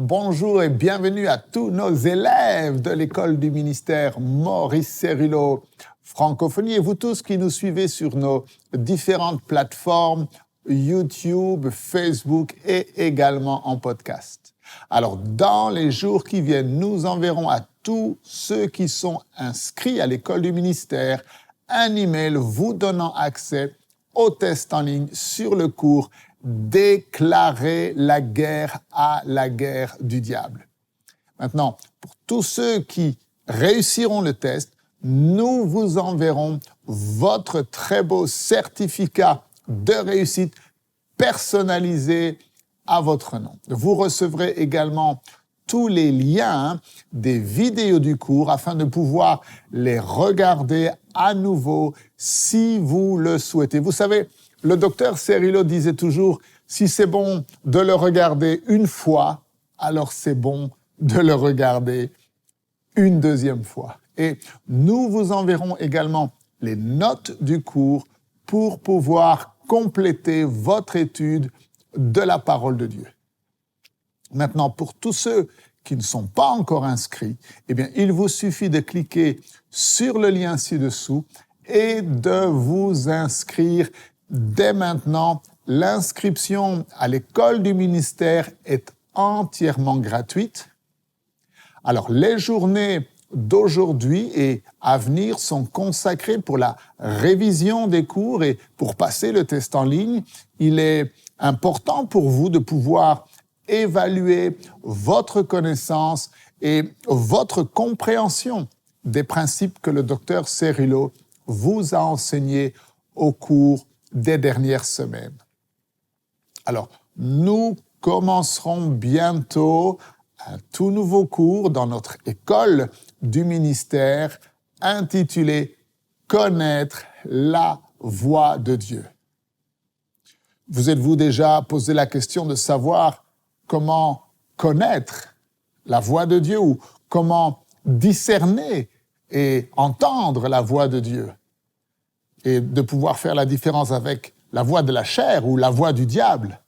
bonjour et bienvenue à tous nos élèves de l'école du ministère Maurice Cerullo Francophonie et vous tous qui nous suivez sur nos différentes plateformes YouTube, Facebook et également en podcast. Alors, dans les jours qui viennent, nous enverrons à tous ceux qui sont inscrits à l'école du ministère un email vous donnant accès au test en ligne sur le cours Déclarer la guerre à la guerre du diable. Maintenant, pour tous ceux qui réussiront le test, nous vous enverrons votre très beau certificat de réussite personnalisé à votre nom. Vous recevrez également tous les liens des vidéos du cours afin de pouvoir les regarder à nouveau si vous le souhaitez. Vous savez, le docteur Cerullo disait toujours, si c'est bon de le regarder une fois, alors c'est bon de le regarder une deuxième fois. Et nous vous enverrons également les notes du cours pour pouvoir compléter votre étude de la parole de Dieu. Maintenant, pour tous ceux qui ne sont pas encore inscrits, eh bien, il vous suffit de cliquer sur le lien ci-dessous et de vous inscrire dès maintenant. L'inscription à l'école du ministère est entièrement gratuite. Alors, les journées d'aujourd'hui et à venir sont consacrées pour la révision des cours et pour passer le test en ligne. Il est important pour vous de pouvoir évaluer votre connaissance et votre compréhension des principes que le docteur Cerullo vous a enseignés au cours des dernières semaines. Alors, nous commencerons bientôt un tout nouveau cours dans notre école du ministère intitulé « Connaître la voix de Dieu ». Vous êtes-vous déjà posé la question de savoir comment connaître la voix de Dieu ou comment discerner et entendre la voix de Dieu et de pouvoir faire la différence avec la voix de la chair ou la voix du diable?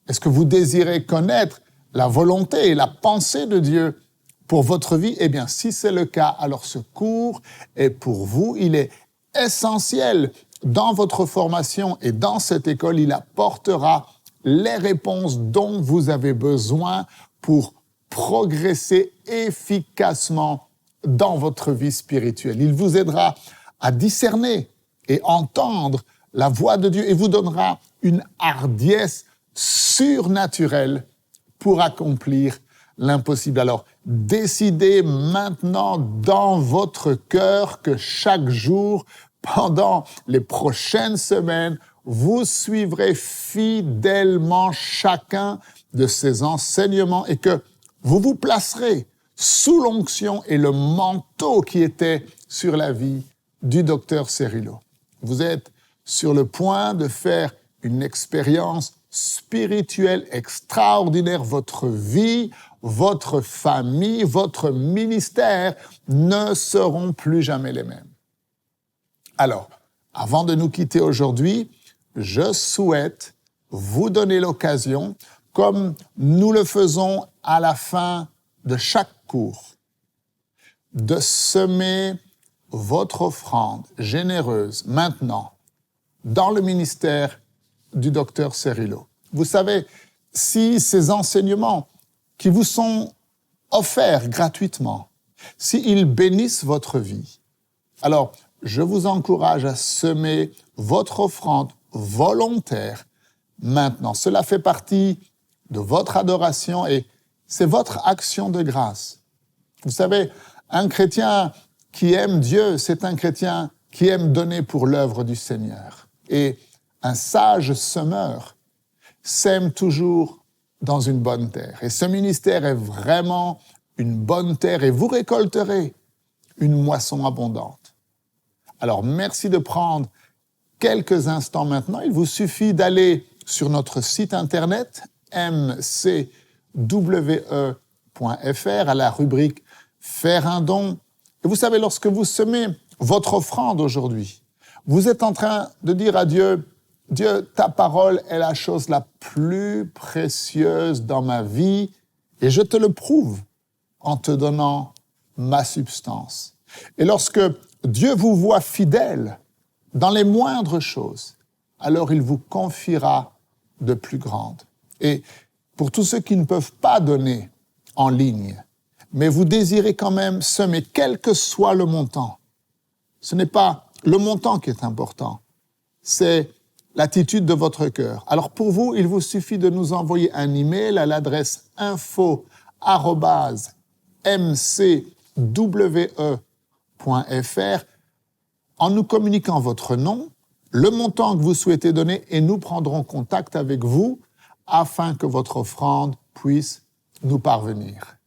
Est-ce que vous désirez connaître la volonté et la pensée de Dieu pour votre vie? Eh bien, si c'est le cas, alors ce cours est pour vous. Il est essentiel dans votre formation et dans cette école. Il apportera les réponses dont vous avez besoin pour progresser efficacement dans votre vie spirituelle. Il vous aidera à discerner et entendre la voix de Dieu et vous donnera une hardiesse surnaturelle pour accomplir l'impossible. Alors, décidez maintenant dans votre cœur que chaque jour, pendant les prochaines semaines, vous suivrez fidèlement chacun de ces enseignements et que vous vous placerez sous l'onction et le manteau qui était sur la vie du docteur Cerullo. Vous êtes sur le point de faire une expérience spirituelle extraordinaire. Votre vie, votre famille, votre ministère ne seront plus jamais les mêmes. Alors, avant de nous quitter aujourd'hui, je souhaite vous donner l'occasion, comme nous le faisons à la fin de chaque cours, de semer votre offrande généreuse maintenant dans le ministère du docteur Cerullo. Vous savez, si ces enseignements qui vous sont offerts gratuitement, s'ils bénissent votre vie, alors je vous encourage à semer votre offrande volontaire maintenant. Cela fait partie de votre adoration et c'est votre action de grâce. Vous savez, un chrétien qui aime Dieu, c'est un chrétien qui aime donner pour l'œuvre du Seigneur. Et un sage semeur sème toujours dans une bonne terre. Et ce ministère est vraiment une bonne terre et vous récolterez une moisson abondante. Alors, merci de prendre quelques instants maintenant. Il vous suffit d'aller sur notre site internet mcwe.fr à la rubrique « Faire un don ». Et vous savez, lorsque vous semez votre offrande aujourd'hui, vous êtes en train de dire à Dieu, « Dieu, ta parole est la chose la plus précieuse dans ma vie Et je te le prouve en te donnant ma substance. Et lorsque Dieu vous voit fidèle dans les moindres choses, alors il vous confiera de plus grandes. Et pour tous ceux qui ne peuvent pas donner en ligne, mais vous désirez quand même semer, quel que soit le montant, ce n'est pas le montant qui est important, c'est l'attitude de votre cœur. Alors pour vous, il vous suffit de nous envoyer un email à l'adresse info@mcwe.fr en nous communiquant votre nom, le montant que vous souhaitez donner, et nous prendrons contact avec vous afin que votre offrande puisse nous parvenir.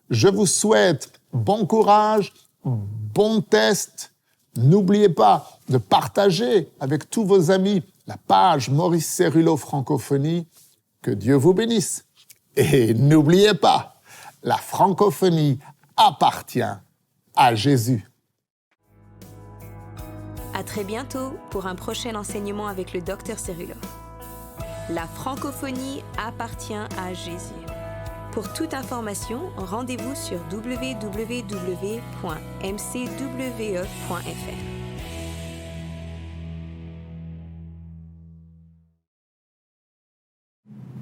Je vous souhaite bon courage, bon test. N'oubliez pas de partager avec tous vos amis la page Maurice Céruleau Francophonie. Que Dieu vous bénisse. Et n'oubliez pas, la francophonie appartient à Jésus. À très bientôt pour un prochain enseignement avec le Dr Céruleau. La francophonie appartient à Jésus. Pour toute information, rendez-vous sur www.mcwe.fr.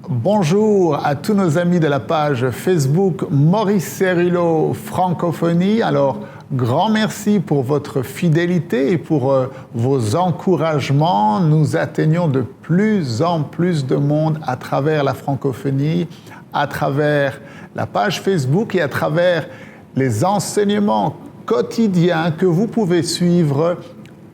Bonjour à tous nos amis de la page Facebook Maurice Céruleau Francophonie. Alors, grand merci pour votre fidélité et pour vos encouragements. Nous atteignons de plus en plus de monde à travers la francophonie, à travers la page Facebook et à travers les enseignements quotidiens que vous pouvez suivre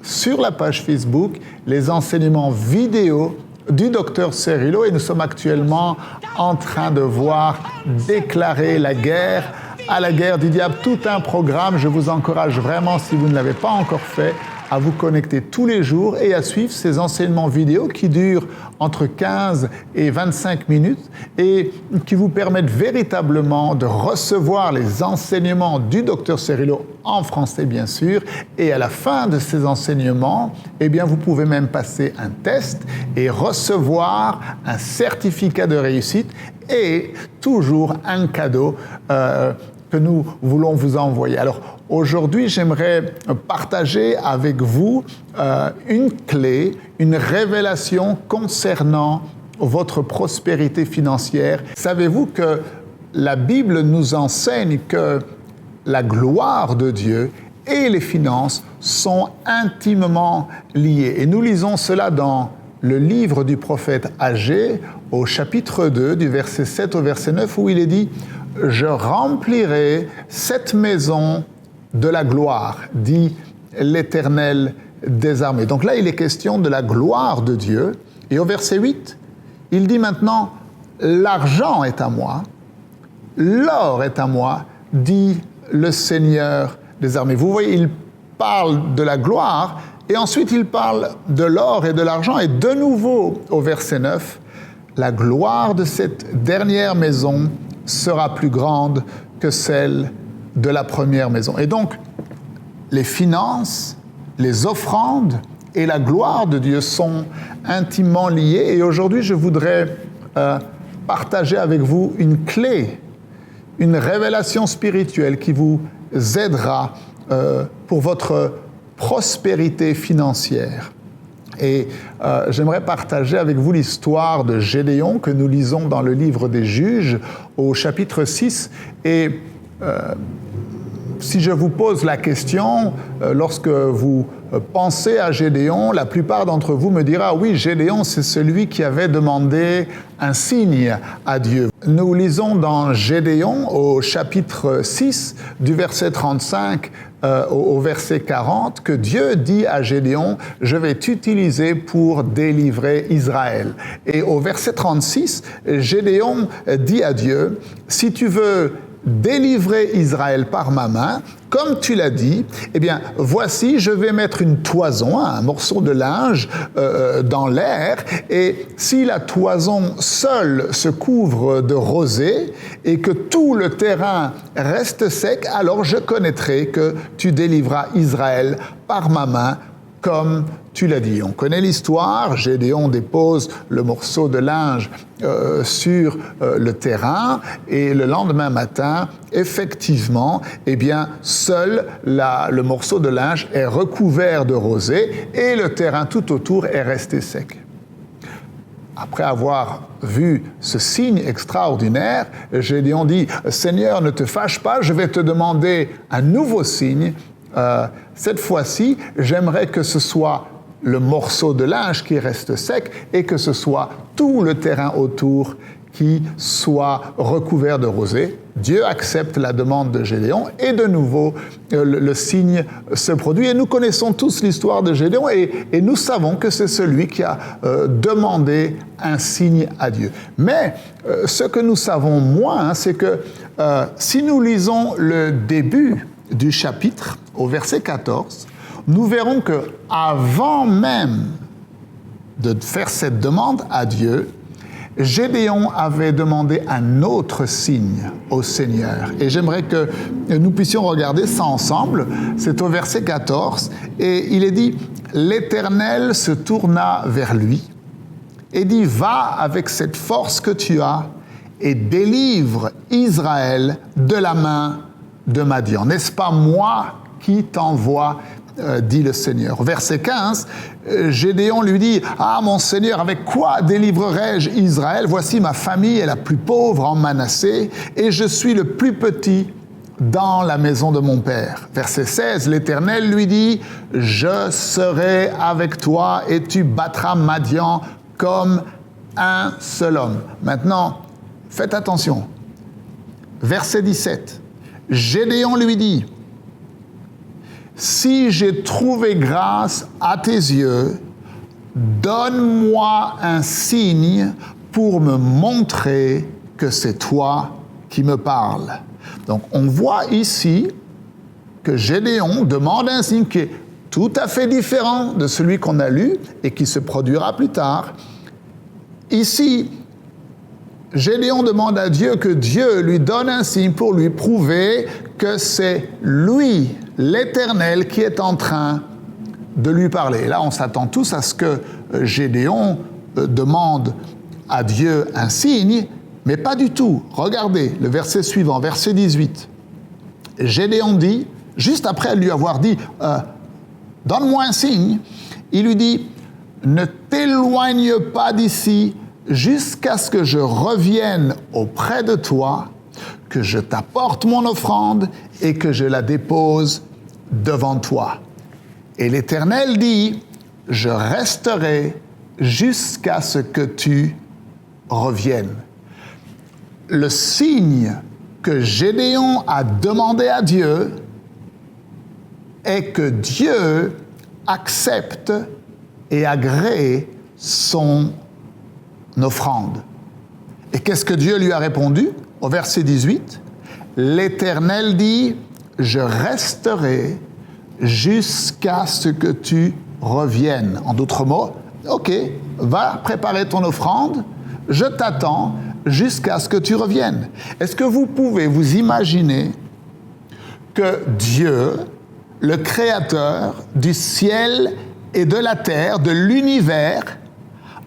sur la page Facebook, les enseignements vidéo du Dr Céruleau. Et nous sommes actuellement en train de voir déclarer la guerre à la guerre du diable. Tout un programme. Je vous encourage vraiment, si vous ne l'avez pas encore fait, à vous connecter tous les jours et à suivre ces enseignements vidéo qui durent entre 15 et 25 minutes et qui vous permettent véritablement de recevoir les enseignements du Dr Céruleau en français, bien sûr. Et à la fin de ces enseignements, eh bien, vous pouvez même passer un test et recevoir un certificat de réussite et toujours un cadeau que nous voulons vous envoyer. Alors, aujourd'hui, j'aimerais partager avec vous une clé, une révélation concernant votre prospérité financière. Savez-vous que la Bible nous enseigne que la gloire de Dieu et les finances sont intimement liées. Et nous lisons cela dans le livre du prophète Agée, au chapitre 2, du verset 7 au verset 9, où il est dit « Je remplirai cette maison de la gloire, dit l'Éternel des armées. » Donc là, il est question de la gloire de Dieu. Et au verset 8, il dit maintenant « L'argent est à moi, l'or est à moi, dit le Seigneur des armées. » Vous voyez, il parle de la gloire et ensuite il parle de l'or et de l'argent. Et de nouveau, au verset 9, « La gloire de cette dernière maison sera plus grande que celle de la première maison. » Et donc, les finances, les offrandes et la gloire de Dieu sont intimement liées. Et aujourd'hui, je voudrais partager avec vous une clé, une révélation spirituelle qui vous aidera pour votre prospérité financière. Et j'aimerais partager avec vous l'histoire de Gédéon que nous lisons dans le livre des Juges au chapitre 6. Et si je vous pose la question, lorsque vous pensez à Gédéon, la plupart d'entre vous me dira « Oui, Gédéon, c'est celui qui avait demandé un signe à Dieu. » Nous lisons dans Gédéon au chapitre 6, du verset 35 au verset 40, que Dieu dit à Gédéon « Je vais t'utiliser pour délivrer Israël. » Et au verset 36, Gédéon dit à Dieu « Si tu veux délivrer Israël par ma main, comme tu l'as dit, eh bien, voici, je vais mettre une toison, un morceau de linge dans l'air, et si la toison seule se couvre de rosée et que tout le terrain reste sec, alors je connaîtrai que tu délivras Israël par ma main comme tu l'as dit. On connaît l'histoire, Gédéon dépose le morceau de linge sur le terrain et le lendemain matin, effectivement, eh bien, seul le morceau de linge est recouvert de rosée et le terrain tout autour est resté sec. Après avoir vu ce signe extraordinaire, Gédéon dit « Seigneur, ne te fâche pas, je vais te demander un nouveau signe. Cette fois-ci, j'aimerais que ce soit le morceau de linge qui reste sec et que ce soit tout le terrain autour qui soit recouvert de rosée. » Dieu accepte la demande de Gédéon et de nouveau le signe se produit. Et nous connaissons tous l'histoire de Gédéon et nous savons que c'est celui qui a demandé un signe à Dieu. Mais ce que nous savons moins, c'est que si nous lisons le début du chapitre au verset 14, nous verrons que avant même de faire cette demande à Dieu, Gédéon avait demandé un autre signe au Seigneur. Et j'aimerais que nous puissions regarder ça ensemble. C'est au verset 14. Et il est dit, « L'Éternel se tourna vers lui et dit, « Va avec cette force que tu as et délivre Israël de la main de Madian. N'est-ce pas moi qui t'envoie ?» dit le Seigneur. Verset 15, Gédéon lui dit « Ah, mon Seigneur, avec quoi délivrerai-je Israël? Voici ma famille est la plus pauvre en Manassé, et je suis le plus petit dans la maison de mon père. » Verset 16, l'Éternel lui dit « Je serai avec toi, et tu battras Madian comme un seul homme. » Maintenant, faites attention. Verset 17, Gédéon lui dit « Si j'ai trouvé grâce à tes yeux, donne-moi un signe pour me montrer que c'est toi qui me parles. » Donc, on voit ici que Gédéon demande un signe qui est tout à fait différent de celui qu'on a lu et qui se produira plus tard. Ici, Gédéon demande à Dieu que Dieu lui donne un signe pour lui prouver que c'est lui, l'Éternel, qui est en train de lui parler. Et là, on s'attend tous à ce que Gédéon demande à Dieu un signe, mais pas du tout. Regardez le verset suivant, verset 18. Gédéon dit, juste après lui avoir dit « Donne-moi un signe », il lui dit « Ne t'éloigne pas d'ici jusqu'à ce que je revienne auprès de toi, que je t'apporte mon offrande et que je la dépose devant toi. » Et l'Éternel dit, « Je resterai jusqu'à ce que tu reviennes. » Le signe que Gédéon a demandé à Dieu est que Dieu accepte et agrée son offrande. Et qu'est-ce que Dieu lui a répondu? Au verset 18, l'Éternel dit, « Je resterai jusqu'à ce que tu reviennes. » En d'autres mots, « Ok, va préparer ton offrande, je t'attends jusqu'à ce que tu reviennes. » Est-ce que vous pouvez vous imaginer que Dieu, le Créateur du ciel et de la terre, de l'univers,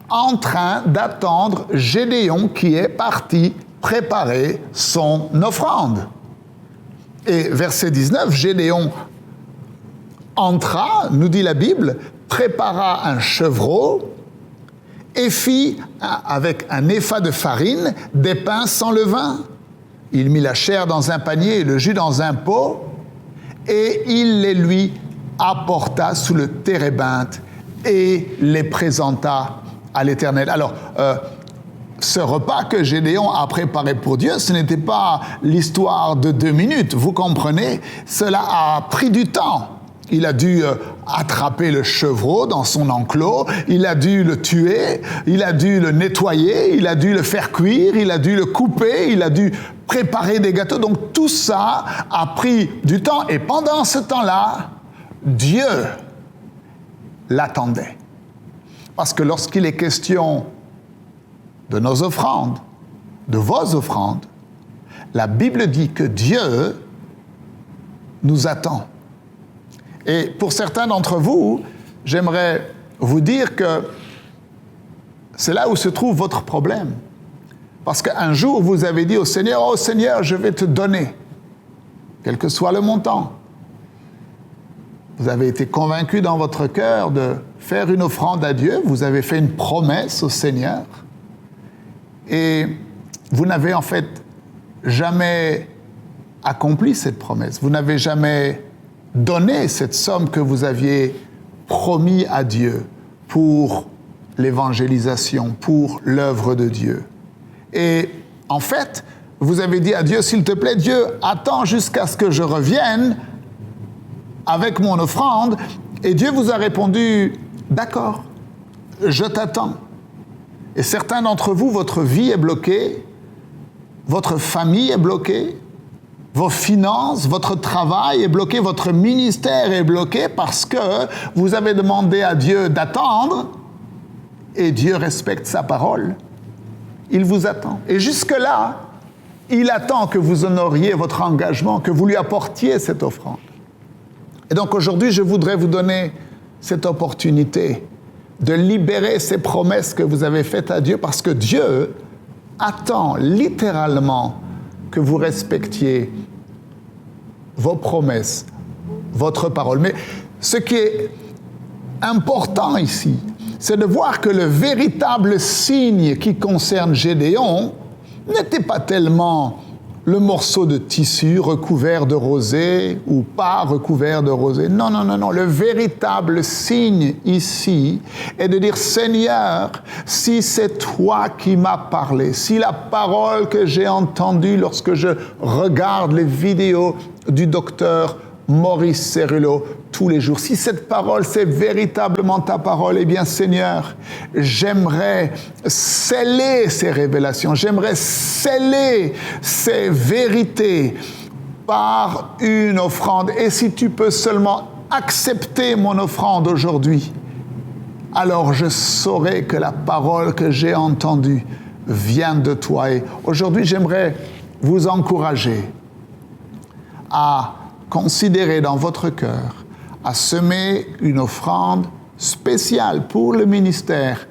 en train d'attendre Gédéon qui est parti préparer son offrande? Et verset 19, Gédéon entra, nous dit la Bible, prépara un chevreau et fit, avec un épha de farine, des pains sans levain. Il mit la chair dans un panier et le jus dans un pot, et il les lui apporta sous le térébinthe et les présenta à l'Éternel. Alors, ce repas que Gédéon a préparé pour Dieu, ce n'était pas l'histoire de 2 minutes, vous comprenez? Cela a pris du temps. Il a dû attraper le chevreau dans son enclos, il a dû le tuer, il a dû le nettoyer, il a dû le faire cuire, il a dû le couper, il a dû préparer des gâteaux. Donc tout ça a pris du temps et pendant ce temps-là, Dieu l'attendait. Parce que lorsqu'il est question de nos offrandes, de vos offrandes, la Bible dit que Dieu nous attend. Et pour certains d'entre vous, j'aimerais vous dire que c'est là où se trouve votre problème. Parce qu'un jour, vous avez dit au Seigneur, « Oh Seigneur, je vais te donner, quel que soit le montant. » Vous avez été convaincu dans votre cœur de faire une offrande à Dieu, vous avez fait une promesse au Seigneur, et vous n'avez en fait jamais accompli cette promesse. Vous n'avez jamais donné cette somme que vous aviez promis à Dieu pour l'évangélisation, pour l'œuvre de Dieu. Et en fait, vous avez dit à Dieu, s'il te plaît, Dieu, attends jusqu'à ce que je revienne avec mon offrande. Et Dieu vous a répondu, d'accord, je t'attends. Et certains d'entre vous, votre vie est bloquée, votre famille est bloquée, vos finances, votre travail est bloqué, votre ministère est bloqué parce que vous avez demandé à Dieu d'attendre et Dieu respecte sa parole. Il vous attend. Et jusque-là, il attend que vous honoriez votre engagement, que vous lui apportiez cette offrande. Et donc aujourd'hui, je voudrais vous donner cette opportunité de libérer ces promesses que vous avez faites à Dieu parce que Dieu attend littéralement que vous respectiez vos promesses, votre parole. Mais ce qui est important ici, c'est de voir que le véritable signe qui concerne Gédéon n'était pas tellement le morceau de tissu recouvert de rosée ou pas recouvert de rosée. Non, non, non, non. Le véritable signe ici est de dire, Seigneur, si c'est toi qui m'as parlé, si la parole que j'ai entendue lorsque je regarde les vidéos du docteur Maurice Cerullo tous les jours, si cette parole c'est véritablement ta parole, eh bien Seigneur, j'aimerais sceller ces révélations, j'aimerais sceller ces vérités par une offrande. Et si tu peux seulement accepter mon offrande aujourd'hui, alors je saurai que la parole que j'ai entendue vient de toi. Et aujourd'hui, j'aimerais vous encourager à considérez dans votre cœur à semer une offrande spéciale pour le ministère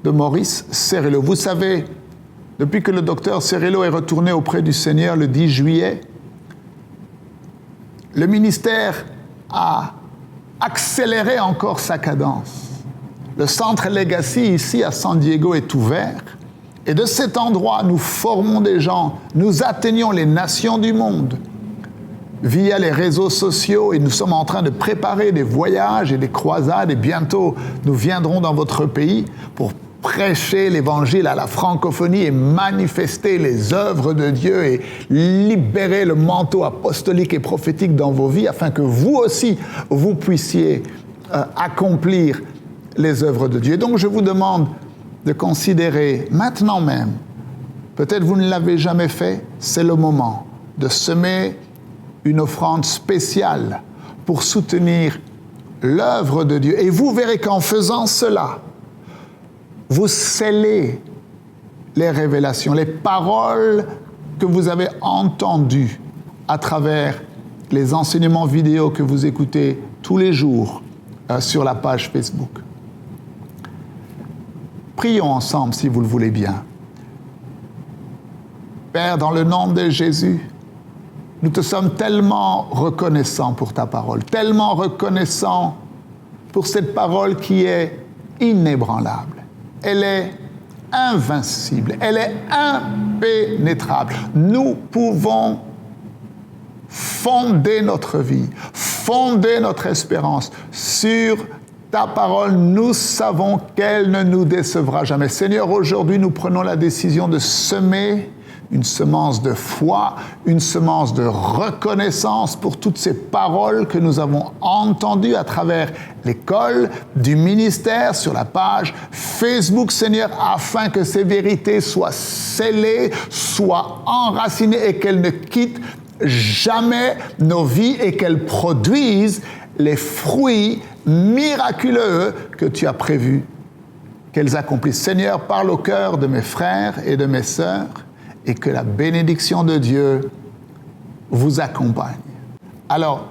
de Maurice Cerullo. Vous savez, depuis que le docteur Cerullo est retourné auprès du Seigneur le 10 juillet, le ministère a accéléré encore sa cadence. Le centre Legacy ici à San Diego est ouvert et de cet endroit, nous formons des gens, nous atteignons les nations du monde via les réseaux sociaux et nous sommes en train de préparer des voyages et des croisades et bientôt nous viendrons dans votre pays pour prêcher l'évangile à la francophonie et manifester les œuvres de Dieu et libérer le manteau apostolique et prophétique dans vos vies afin que vous aussi, vous puissiez accomplir les œuvres de Dieu. Et donc je vous demande de considérer maintenant même, peut-être vous ne l'avez jamais fait, c'est le moment de semer une offrande spéciale pour soutenir l'œuvre de Dieu. Et vous verrez qu'en faisant cela, vous scellez les révélations, les paroles que vous avez entendues à travers les enseignements vidéo que vous écoutez tous les jours sur la page Facebook. Prions ensemble si vous le voulez bien. Père, dans le nom de Jésus, nous te sommes tellement reconnaissants pour ta parole, tellement reconnaissants pour cette parole qui est inébranlable. Elle est invincible, elle est impénétrable. Nous pouvons fonder notre vie, fonder notre espérance sur ta parole. Nous savons qu'elle ne nous décevra jamais. Seigneur, aujourd'hui, nous prenons la décision de semer une semence de foi, une semence de reconnaissance pour toutes ces paroles que nous avons entendues à travers l'école du ministère sur la page Facebook, Seigneur, afin que ces vérités soient scellées, soient enracinées et qu'elles ne quittent jamais nos vies et qu'elles produisent les fruits miraculeux que tu as prévus qu'elles accomplissent. Seigneur, parle au cœur de mes frères et de mes sœurs et que la bénédiction de Dieu vous accompagne. Alors,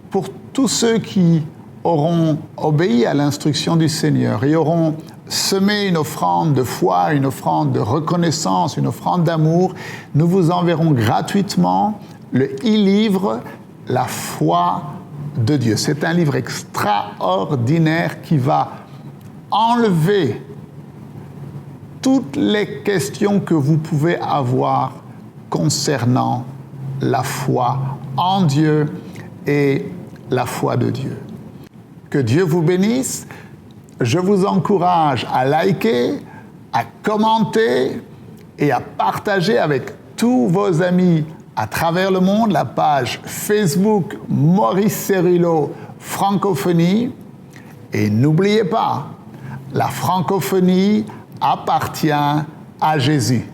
pour tous ceux qui auront obéi à l'instruction du Seigneur et auront semé une offrande de foi, une offrande de reconnaissance, une offrande d'amour, nous vous enverrons gratuitement le e-livre « La foi de Dieu ». C'est un livre extraordinaire qui va enlever toutes les questions que vous pouvez avoir concernant la foi en Dieu et la foi de Dieu. Que Dieu vous bénisse. Je vous encourage à liker, à commenter et à partager avec tous vos amis à travers le monde la page Facebook Maurice Cerullo Francophonie. Et n'oubliez pas, la francophonie appartient à Jésus.